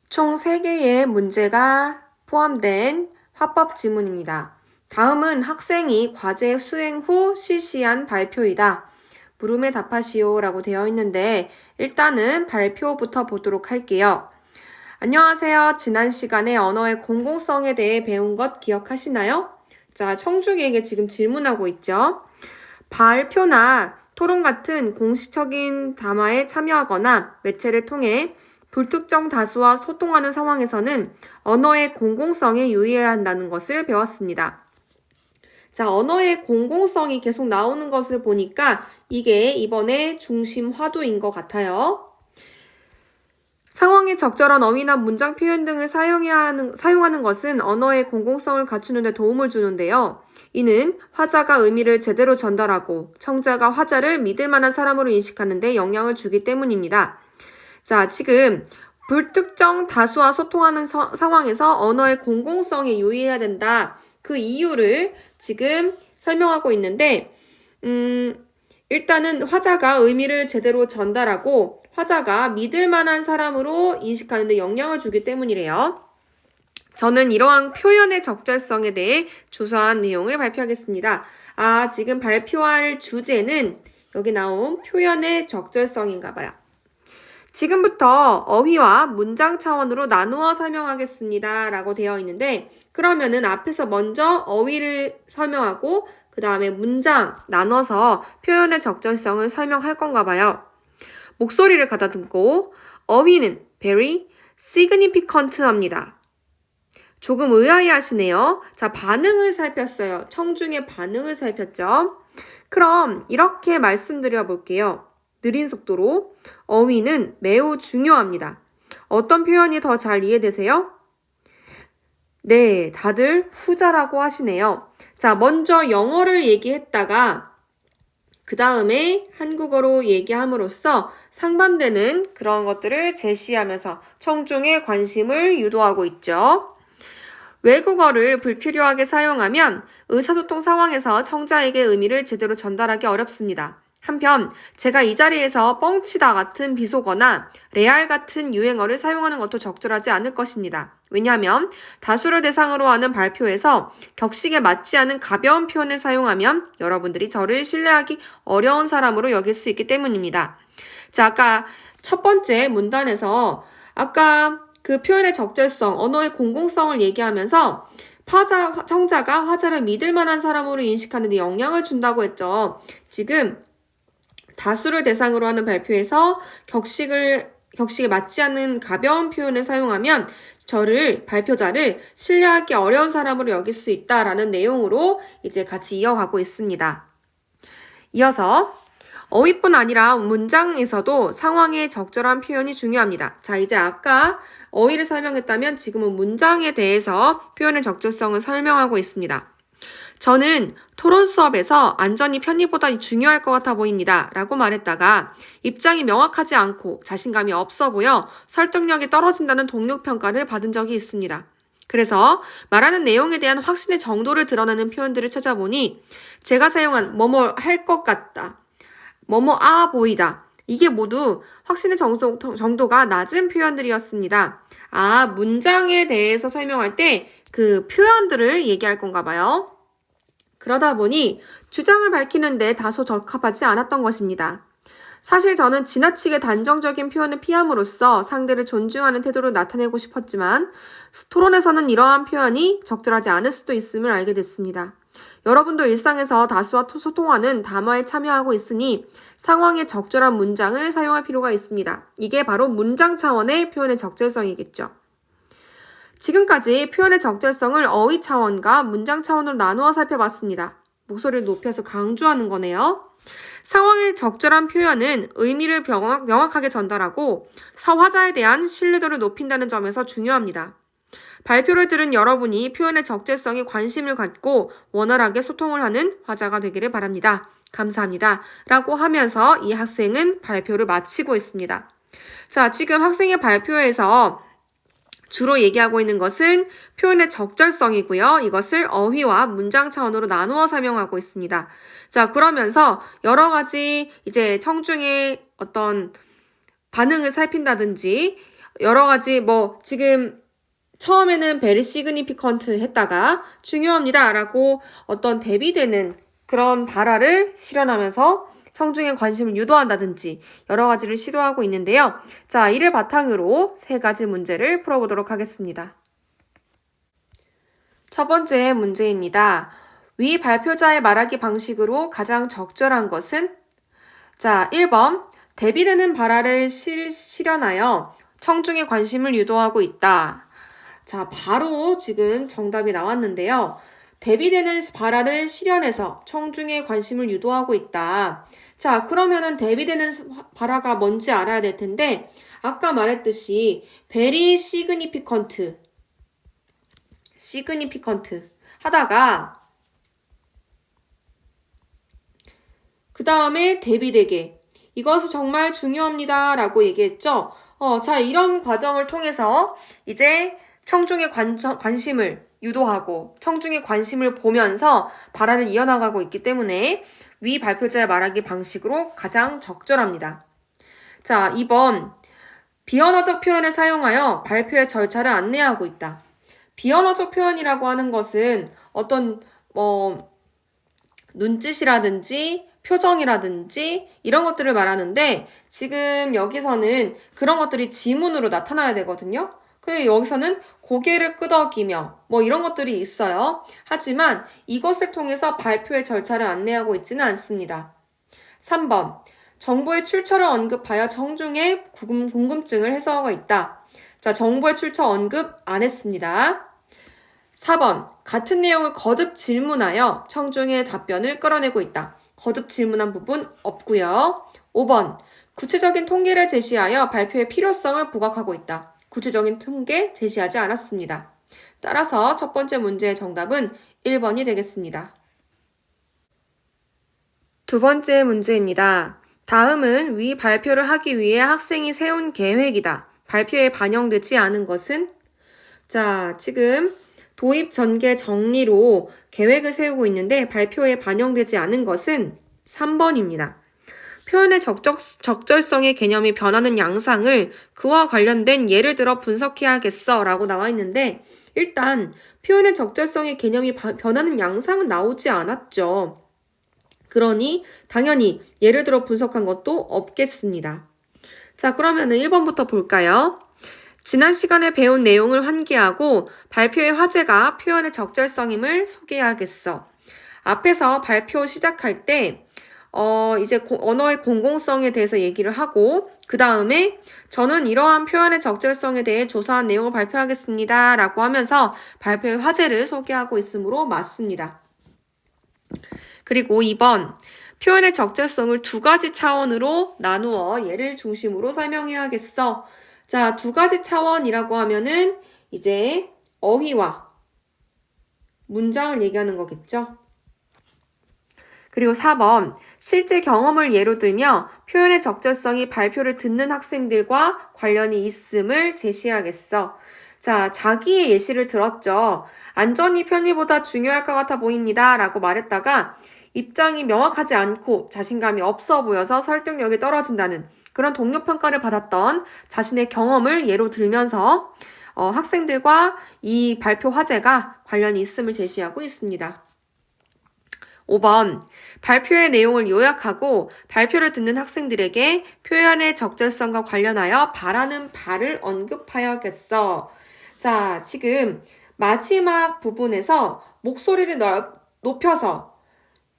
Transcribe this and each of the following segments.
총 3개의 문제가 포함된 화법 지문입니다. 다음은 학생이 과제 수행 후 실시한 발표이다. 물음에 답하시오 라고 되어 있는데 일단은 발표부터 보도록 할게요. 안녕하세요. 지난 시간에 언어의 공공성에 대해 배운 것 기억하시나요? 자, 청중에게 지금 질문하고 있죠. 발표나 토론 같은 공식적인 담화에 참여하거나 매체를 통해 불특정 다수와 소통하는 상황에서는 언어의 공공성에 유의해야 한다는 것을 배웠습니다. 자, 언어의 공공성이 계속 나오는 것을 보니까 이게 이번에 중심 화두인 것 같아요. 상황에 적절한 어휘나 문장 표현 등을 사용하는 것은 언어의 공공성을 갖추는 데 도움을 주는데요. 이는 화자가 의미를 제대로 전달하고 청자가 화자를 믿을 만한 사람으로 인식하는 데 영향을 주기 때문입니다. 자, 지금 불특정 다수와 소통하는 상황에서 언어의 공공성에 유의해야 된다. 그 이유를 지금 설명하고 있는데 일단은 화자가 의미를 제대로 전달하고 화자가 믿을 만한 사람으로 인식하는 데 영향을 주기 때문이래요. 저는 이러한 표현의 적절성에 대해 조사한 내용을 발표하겠습니다. 지금 발표할 주제는 여기 나온 표현의 적절성인가 봐요. 지금부터 어휘와 문장 차원으로 나누어 설명하겠습니다. 라고 되어 있는데 그러면은 앞에서 먼저 어휘를 설명하고 그 다음에 문장 나눠서 표현의 적절성을 설명할 건가 봐요. 목소리를 가다듬고 어휘는 very significant 합니다. 조금 의아해하시네요. 자, 반응을 살폈어요. 청중의 반응을 살폈죠. 그럼 이렇게 말씀드려 볼게요. 느린 속도로 어휘는 매우 중요합니다. 어떤 표현이 더 잘 이해되세요? 네, 다들 후자라고 하시네요. 자, 먼저 영어를 얘기했다가 그 다음에 한국어로 얘기함으로써 상반되는 그런 것들을 제시하면서 청중의 관심을 유도하고 있죠. 외국어를 불필요하게 사용하면 의사소통 상황에서 청자에게 의미를 제대로 전달하기 어렵습니다. 한편 제가 이 자리에서 뻥치다 같은 비속어나 레알 같은 유행어를 사용하는 것도 적절하지 않을 것입니다. 왜냐하면 다수를 대상으로 하는 발표에서 격식에 맞지 않은 가벼운 표현을 사용하면 여러분들이 저를 신뢰하기 어려운 사람으로 여길 수 있기 때문입니다. 자, 아까 첫 번째 문단에서 아까 그 표현의 적절성, 언어의 공공성을 얘기하면서 청자가 화자를 믿을 만한 사람으로 인식하는 데 영향을 준다고 했죠. 지금 다수를 대상으로 하는 발표에서 격식에 맞지 않는 가벼운 표현을 사용하면 발표자를 신뢰하기 어려운 사람으로 여길 수 있다라는 내용으로 이제 같이 이어가고 있습니다. 이어서 어휘뿐 아니라 문장에서도 상황에 적절한 표현이 중요합니다. 자, 이제 아까 어휘를 설명했다면 지금은 문장에 대해서 표현의 적절성을 설명하고 있습니다. 저는 토론 수업에서 안전이 편의보다 중요할 것 같아 보입니다. 라고 말했다가 입장이 명확하지 않고 자신감이 없어 보여 설득력이 떨어진다는 동료 평가를 받은 적이 있습니다. 그래서 말하는 내용에 대한 확신의 정도를 드러내는 표현들을 찾아보니 제가 사용한 뭐뭐 할 것 같다, 뭐뭐 보이다. 이게 모두 확신의 정도가 낮은 표현들이었습니다. 문장에 대해서 설명할 때 그 표현들을 얘기할 건가 봐요. 그러다 보니 주장을 밝히는데 다소 적합하지 않았던 것입니다. 사실 저는 지나치게 단정적인 표현을 피함으로써 상대를 존중하는 태도를 나타내고 싶었지만 토론에서는 이러한 표현이 적절하지 않을 수도 있음을 알게 됐습니다. 여러분도 일상에서 다수와 소통하는 담화에 참여하고 있으니 상황에 적절한 문장을 사용할 필요가 있습니다. 이게 바로 문장 차원의 표현의 적절성이겠죠. 지금까지 표현의 적절성을 어휘 차원과 문장 차원으로 나누어 살펴봤습니다. 목소리를 높여서 강조하는 거네요. 상황의 적절한 표현은 의미를 명확하게 전달하고 화자에 대한 신뢰도를 높인다는 점에서 중요합니다. 발표를 들은 여러분이 표현의 적절성에 관심을 갖고 원활하게 소통을 하는 화자가 되기를 바랍니다. 감사합니다. 라고 하면서 이 학생은 발표를 마치고 있습니다. 자, 지금 학생의 발표에서 주로 얘기하고 있는 것은 표현의 적절성이고요. 이것을 어휘와 문장 차원으로 나누어 설명하고 있습니다. 자, 그러면서 여러 가지 이제 청중의 어떤 반응을 살핀다든지 여러 가지 지금 처음에는 very significant 했다가 중요합니다 라고 어떤 대비되는 그런 발화를 실현하면서 청중의 관심을 유도한다든지 여러 가지를 시도하고 있는데요. 자, 이를 바탕으로 세 가지 문제를 풀어보도록 하겠습니다. 첫 번째 문제입니다. 위 발표자의 말하기 방식으로 가장 적절한 것은? 자, 1번 대비되는 발화를 실현하여 청중의 관심을 유도하고 있다. 자, 바로 지금 정답이 나왔는데요. 대비되는 발화를 실현해서 청중의 관심을 유도하고 있다. 자, 그러면은 대비되는 발화가 뭔지 알아야 될 텐데 아까 말했듯이 very significant 하다가 그 다음에 대비되게 이것은 정말 중요합니다 라고 얘기했죠. 자, 이런 과정을 통해서 이제 청중의 관심을 유도하고 청중의 관심을 보면서 발화를 이어나가고 있기 때문에 위 발표자의 말하기 방식으로 가장 적절합니다. 자, 2번 비언어적 표현을 사용하여 발표의 절차를 안내하고 있다. 비언어적 표현이라고 하는 것은 어떤 눈짓이라든지 표정이라든지 이런 것들을 말하는데 지금 여기서는 그런 것들이 지문으로 나타나야 되거든요. 여기서는 고개를 끄덕이며 이런 것들이 있어요. 하지만 이것을 통해서 발표의 절차를 안내하고 있지는 않습니다. 3번 정보의 출처를 언급하여 청중의 궁금증을 해소하고 있다. 자, 정보의 출처 언급 안 했습니다. 4번 같은 내용을 거듭 질문하여 청중의 답변을 끌어내고 있다. 거듭 질문한 부분 없고요. 5번 구체적인 통계를 제시하여 발표의 필요성을 부각하고 있다. 구체적인 통계 제시하지 않았습니다. 따라서 첫 번째 문제의 정답은 1번이 되겠습니다. 두 번째 문제입니다. 다음은 위 발표를 하기 위해 학생이 세운 계획이다. 발표에 반영되지 않은 것은? 자, 지금 도입 전개 정리로 계획을 세우고 있는데 발표에 반영되지 않은 것은 3번입니다. 표현의 적절성의 개념이 변하는 양상을 그와 관련된 예를 들어 분석해야겠어 라고 나와 있는데 일단 표현의 적절성의 개념이 변하는 양상은 나오지 않았죠. 그러니 당연히 예를 들어 분석한 것도 없겠습니다. 자, 그러면은 1번부터 볼까요? 지난 시간에 배운 내용을 환기하고 발표의 화제가 표현의 적절성임을 소개해야겠어. 앞에서 발표 시작할 때 이제 언어의 공공성에 대해서 얘기를 하고 그 다음에 저는 이러한 표현의 적절성에 대해 조사한 내용을 발표하겠습니다 라고 하면서 발표의 화제를 소개하고 있으므로 맞습니다. 그리고 2번 표현의 적절성을 두 가지 차원으로 나누어 예를 중심으로 설명해야겠어. 자, 두 가지 차원이라고 하면은 이제 어휘와 문장을 얘기하는 거겠죠. 그리고 4번 실제 경험을 예로 들며 표현의 적절성이 발표를 듣는 학생들과 관련이 있음을 제시하겠어. 자, 자기의 예시를 들었죠. 안전이 편의보다 중요할 것 같아 보입니다 라고 말했다가 입장이 명확하지 않고 자신감이 없어 보여서 설득력이 떨어진다는 그런 동료 평가를 받았던 자신의 경험을 예로 들면서 학생들과 이 발표 화제가 관련이 있음을 제시하고 있습니다. 5번 발표의 내용을 요약하고 발표를 듣는 학생들에게 표현의 적절성과 관련하여 바라는 바를 언급하여야겠어. 자, 지금 마지막 부분에서 목소리를 높여서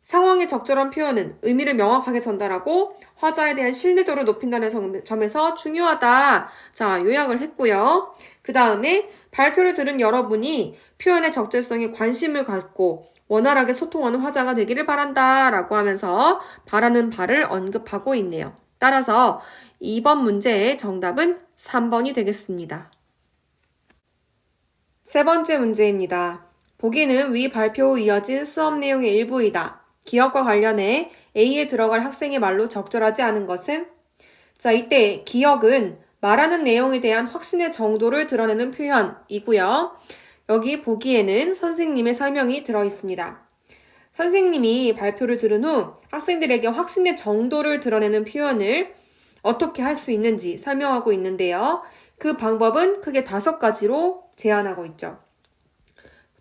상황의 적절한 표현은 의미를 명확하게 전달하고 화자에 대한 신뢰도를 높인다는 점에서 중요하다. 자, 요약을 했고요. 그 다음에 발표를 들은 여러분이 표현의 적절성에 관심을 갖고 원활하게 소통하는 화자가 되기를 바란다 라고 하면서 바라는 바를 언급하고 있네요. 따라서 2번 문제의 정답은 3번이 되겠습니다. 세 번째 문제입니다. 보기는 위 발표 후 이어진 수업 내용의 일부이다. 기억과 관련해 A에 들어갈 학생의 말로 적절하지 않은 것은? 자, 이때 기억은 말하는 내용에 대한 확신의 정도를 드러내는 표현이고요. 여기 보기에는 선생님의 설명이 들어있습니다. 선생님이 발표를 들은 후 학생들에게 확신의 정도를 드러내는 표현을 어떻게 할 수 있는지 설명하고 있는데요. 그 방법은 크게 5가지로 제한하고 있죠.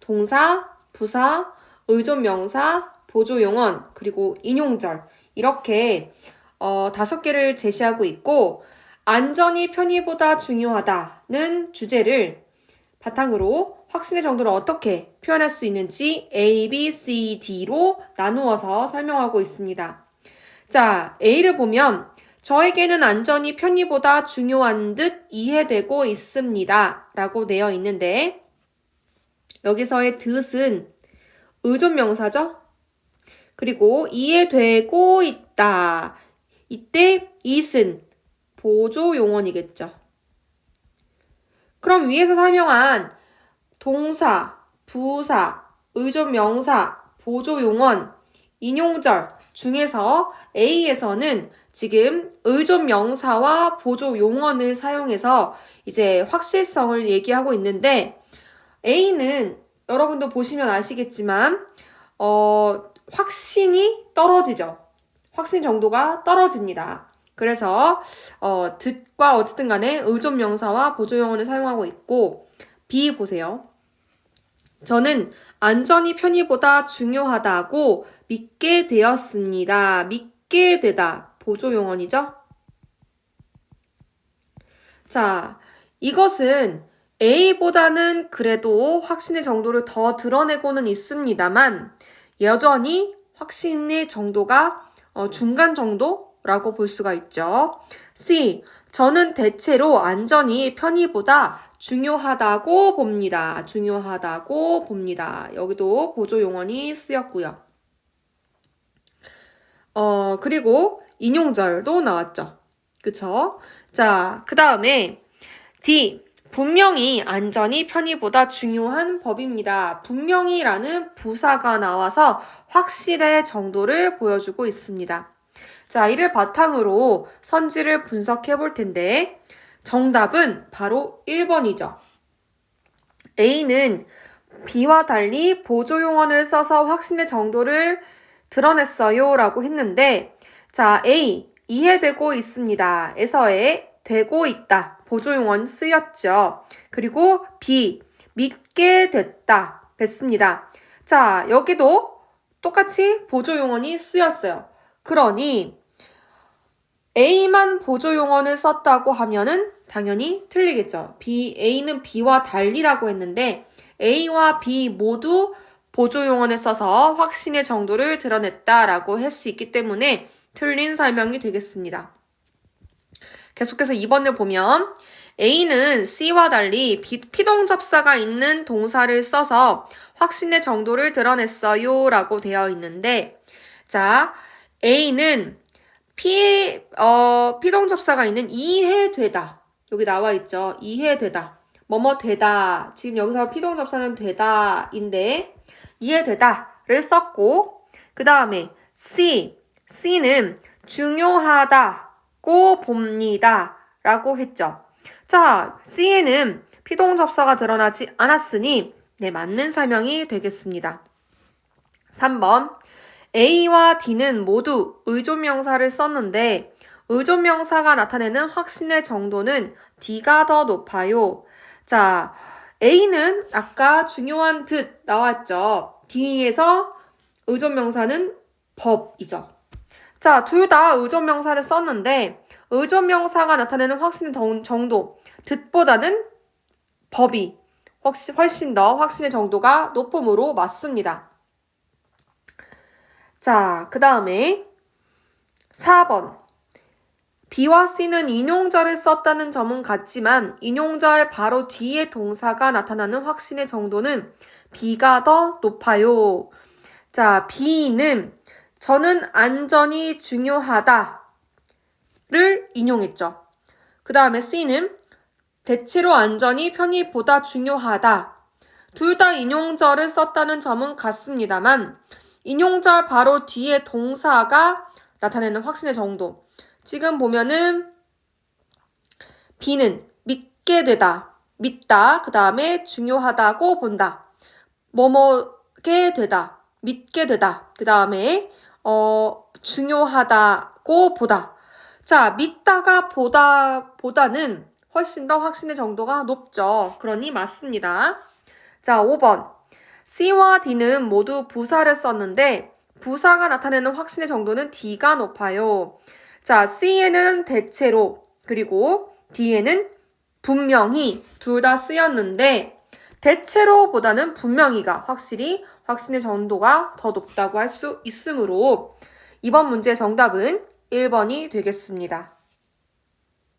동사, 부사, 의존명사, 보조용언, 그리고 인용절 이렇게 5개를 제시하고 있고 안전이 편의보다 중요하다는 주제를 바탕으로 확신의 정도를 어떻게 표현할 수 있는지 A, B, C, D로 나누어서 설명하고 있습니다. 자, A를 보면 저에게는 안전이 편의보다 중요한 듯 이해되고 있습니다. 라고 되어 있는데 여기서의 듯은 의존명사죠? 그리고 이해되고 있다. 이때 it은 보조용언이겠죠. 그럼 위에서 설명한 동사, 부사, 의존명사, 보조용언, 인용절 중에서 A에서는 지금 의존명사와 보조용언을 사용해서 이제 확실성을 얘기하고 있는데 A는 여러분도 보시면 아시겠지만 확신이 떨어지죠. 확신 정도가 떨어집니다. 그래서 듯과 어쨌든 간에 의존명사와 보조용언을 사용하고 있고 B 보세요. 저는 안전이 편의보다 중요하다고 믿게 되었습니다. 믿게 되다. 보조용언이죠. 자, 이것은 A보다는 그래도 확신의 정도를 더 드러내고는 있습니다만 여전히 확신의 정도가 중간 정도라고 볼 수가 있죠. C. 저는 대체로 안전이 편의보다 중요하다고 봅니다. 중요하다고 봅니다. 여기도 보조용언이 쓰였고요. 그리고 인용절도 나왔죠. 그쵸? 자, 그 다음에 D. 분명히 안전이 편의보다 중요한 법입니다. 분명히라는 부사가 나와서 확실의 정도를 보여주고 있습니다. 자, 이를 바탕으로 선지를 분석해 볼 텐데 정답은 바로 1번이죠. A는 B와 달리 보조용언을 써서 확신의 정도를 드러냈어요 라고 했는데 자, A, 이해되고 있습니다. 에서의 되고 있다. 보조용언 쓰였죠. 그리고 B, 믿게 됐다. 됐습니다. 자, 여기도 똑같이 보조용언이 쓰였어요. 그러니 A만 보조용언을 썼다고 하면은 당연히 틀리겠죠. A는 B와 달리라고 했는데 A와 B 모두 보조용언을 써서 확신의 정도를 드러냈다라고 할 수 있기 때문에 틀린 설명이 되겠습니다. 계속해서 2번을 보면 A는 C와 달리 피동접사가 있는 동사를 써서 확신의 정도를 드러냈어요 라고 되어 있는데 자, A는 피동접사가 있는 이해되다. 여기 나와 있죠. 이해되다. 뭐뭐 되다. 지금 여기서 피동접사는 되다인데 이해되다를 썼고 그 다음에 C는 중요하다고 봅니다. 라고 했죠. 자, C에는 피동접사가 드러나지 않았으니 네, 맞는 설명이 되겠습니다. 3번 A와 D는 모두 의존명사를 썼는데 의존명사가 나타내는 확신의 정도는 D가 더 높아요. 자, A는 아까 중요한 듯 나왔죠. D에서 의존명사는 법이죠. 자, 둘 다 의존명사를 썼는데 의존명사가 나타내는 확신의 정도, 듯보다는 법이 훨씬 더 확신의 정도가 높음으로 맞습니다. 자, 그 다음에 4번. B와 C는 인용절을 썼다는 점은 같지만 인용절 바로 뒤에 동사가 나타나는 확신의 정도는 B가 더 높아요. 자, B는 저는 안전이 중요하다를 인용했죠. 그 다음에 C는 대체로 안전이 편의보다 중요하다. 둘 다 인용절을 썼다는 점은 같습니다만 인용절 바로 뒤에 동사가 나타내는 확신의 정도. 지금 보면은 B는 믿게 되다, 믿다, 그 다음에 중요하다고 본다. 뭐뭐게 되다, 믿게 되다, 그 다음에 중요하다고 보다. 자, 믿다가 보다는 훨씬 더 확신의 정도가 높죠. 그러니 맞습니다. 자, 5번. C와 D는 모두 부사를 썼는데 부사가 나타내는 확신의 정도는 D가 높아요. 자, C에는 대체로 그리고 D에는 분명히 둘 다 쓰였는데 대체로보다는 분명히가 확실히 확신의 정도가 더 높다고 할 수 있으므로 이번 문제의 정답은 1번이 되겠습니다.